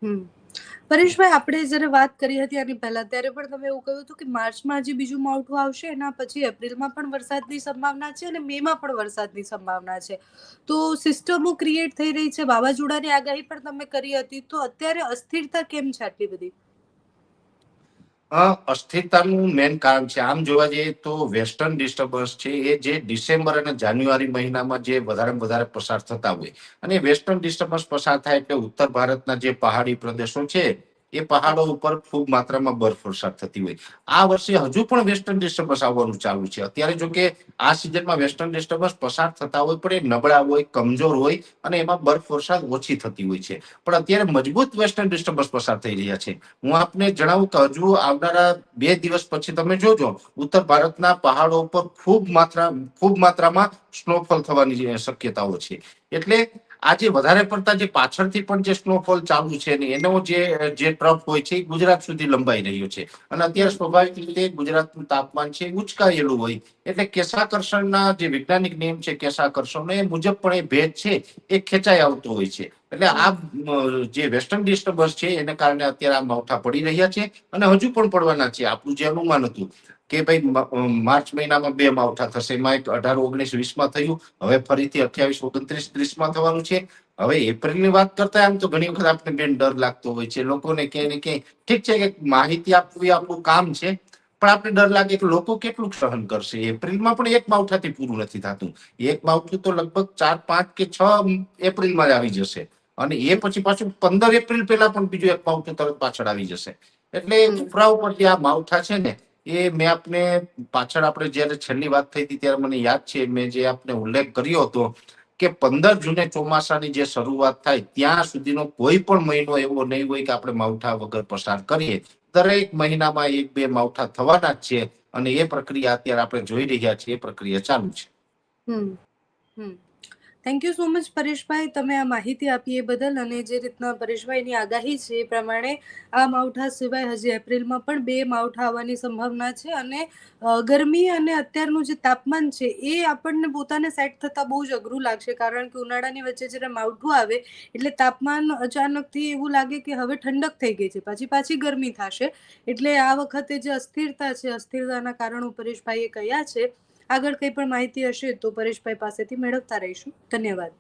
હમ પરેશભાઈ, આપણે જ્યારે વાત કરી હતી આની પહેલા, ત્યારે પણ તમે એવું કહ્યું હતું કે માર્ચમાં હજી બીજું માવઠું આવશે, એના પછી એપ્રિલમાં પણ વરસાદની સંભાવના છે અને મેમાં પણ વરસાદની સંભાવના છે. તો સિસ્ટમો ક્રિએટ થઈ રહી છે. વાવાઝોડાની આગાહી પણ તમે કરી હતી, તો અત્યારે અસ્થિરતા કેમ છે આટલી બધી? અસ્થિરતાનું મેન કારણ છે, આમ જોવા જઈએ તો વેસ્ટર્ન ડિસ્ટર્બન્સ છે એ જે ડિસેમ્બર અને જાન્યુઆરી મહિનામાં જે વધારે પસાર થતા હોય, અને વેસ્ટર્ન ડિસ્ટર્બન્સ પસાર થાય એટલે ઉત્તર ભારતના જે પહાડી પ્રદેશો છે એ પહાડો ઉપર ખૂબ માત્રામાં બરફવર્ષા થતી હોય. આ વર્ષે હજુ પણ વેસ્ટર્ન ડિસ્ટર્બન્સ આવવાનું ચાલુ છે. અત્યારે જો કે આ સિઝનમાં વેસ્ટર્ન ડિસ્ટર્બન્સ પસાર થતા હોય પણ એ નબળા હોય, કમજોર હોય અને એમાં બરફવર્ષા ઓછી થતી હોય છે. પણ અત્યારે મજબૂત વેસ્ટર્ન ડિસ્ટર્બન્સ પસાર થઈ રહ્યા છે. હું આપને જણાવું કે હજુ આવનારા 2 દિવસ પછી તમે જોજો ઉત્તર ભારતના પહાડો ઉપર ખૂબ માત્રામાં સ્નોફોલ થવાની શક્યતાઓ છે. એટલે આજે વધારે પડતા જે પાછળથી પણ જે સ્નોફોલ ચાલુ છે ને એનો જે ટ્રફ હોય છે એ ગુજરાત સુધી લંબાઈ રહ્યો છે. અને અત્યારે સ્વાભાવિક રીતે ગુજરાતનું તાપમાન છે ઉચકાયેલું હોય એટલે કેશાકર્ષણના જે વૈજ્ઞાનિક નિયમ છે કેશાકર્ષણનો એ મુજબ પણ એ ભેજ છે એ ખેંચાઈ આવતો હોય છે. એટલે આ જે વેસ્ટર્ન ડિસ્ટર્બન્સ છે એને કારણે અત્યારે આ માવઠા પડી રહ્યા છે અને હજુ પણ પડવાના છે. આપણું જે અનુમાન હતું કે ભાઈ માર્ચ મહિનામાં 2 માવઠા થશે, એમાં એક 18, 19, 20માં થયું, હવે ફરીથી 28, 29, 30માં થવાનું છે. હવે એપ્રિલની વાત કરતા આમ તો ઘણી વખત આપણે બેન ડર લાગતો હોય છે લોકોને, ક્યાંય ને ક્યાંય ઠીક છે કે માહિતી આપવી આપણું કામ છે, પણ આપણે ડર લાગે કે લોકો કેટલું સહન કરશે. એપ્રિલમાં પણ એક માવઠાથી પૂરું નથી થતું. એક માવઠું તો લગભગ 4, 5 કે 6 એપ્રિલમાં જ આવી જશે અને એ પછી પાછું 15 એપ્રિલ પહેલા પણ બીજું એક માવઠું તરત પાછળ આવી જશે. એટલે ઉપરા ઉપર જે આ માવઠા છે ને એ મેં આપને પાછળ આપણે જયારે છેલ્લી વાત થઈ હતી ત્યારે મને યાદ છે મેં જે આપને ઉલ્લેખ કર્યો હતો કે 15 જૂને ચોમાસાની જે શરૂઆત થાય ત્યાં સુધીનો કોઈ પણ મહિનો એવો નહીં હોય કે આપણે માવઠા વગર પસાર કરીએ. દરેક મહિનામાં 1-2 માવઠા થવાના જ છે અને એ પ્રક્રિયા અત્યારે આપણે જોઈ રહ્યા છીએ, એ પ્રક્રિયા ચાલુ છે. હમ હમ થેન્ક યુ સો મચ પરેશભાઈ, તમે આ માહિતી આપી એ બદલ. અને જે રીતના પરેશભાઈની આગાહી છે એ પ્રમાણે આ માવઠા સિવાય હજી એપ્રિલમાં પણ 2 માવઠા આવવાની સંભાવના છે. અને ગરમી અને અત્યારનું જે તાપમાન છે એ આપણને પોતાને સેટ થતાં બહુ જ અઘરું લાગશે, કારણ કે ઉનાળાની વચ્ચે જ્યારે માવઠું આવે એટલે તાપમાન અચાનકથી એવું લાગે કે હવે ઠંડક થઈ ગઈ છે, પાછી ગરમી થશે. એટલે આ વખતે જે અસ્થિરતા છે, અસ્થિરતાના કારણો પરેશભાઈએ કયા છે. આગળ કંઈ પણ માહિતી હશે તો પરેશભાઈ પાસેથી મેળવતા રહીશું. ધન્યવાદ.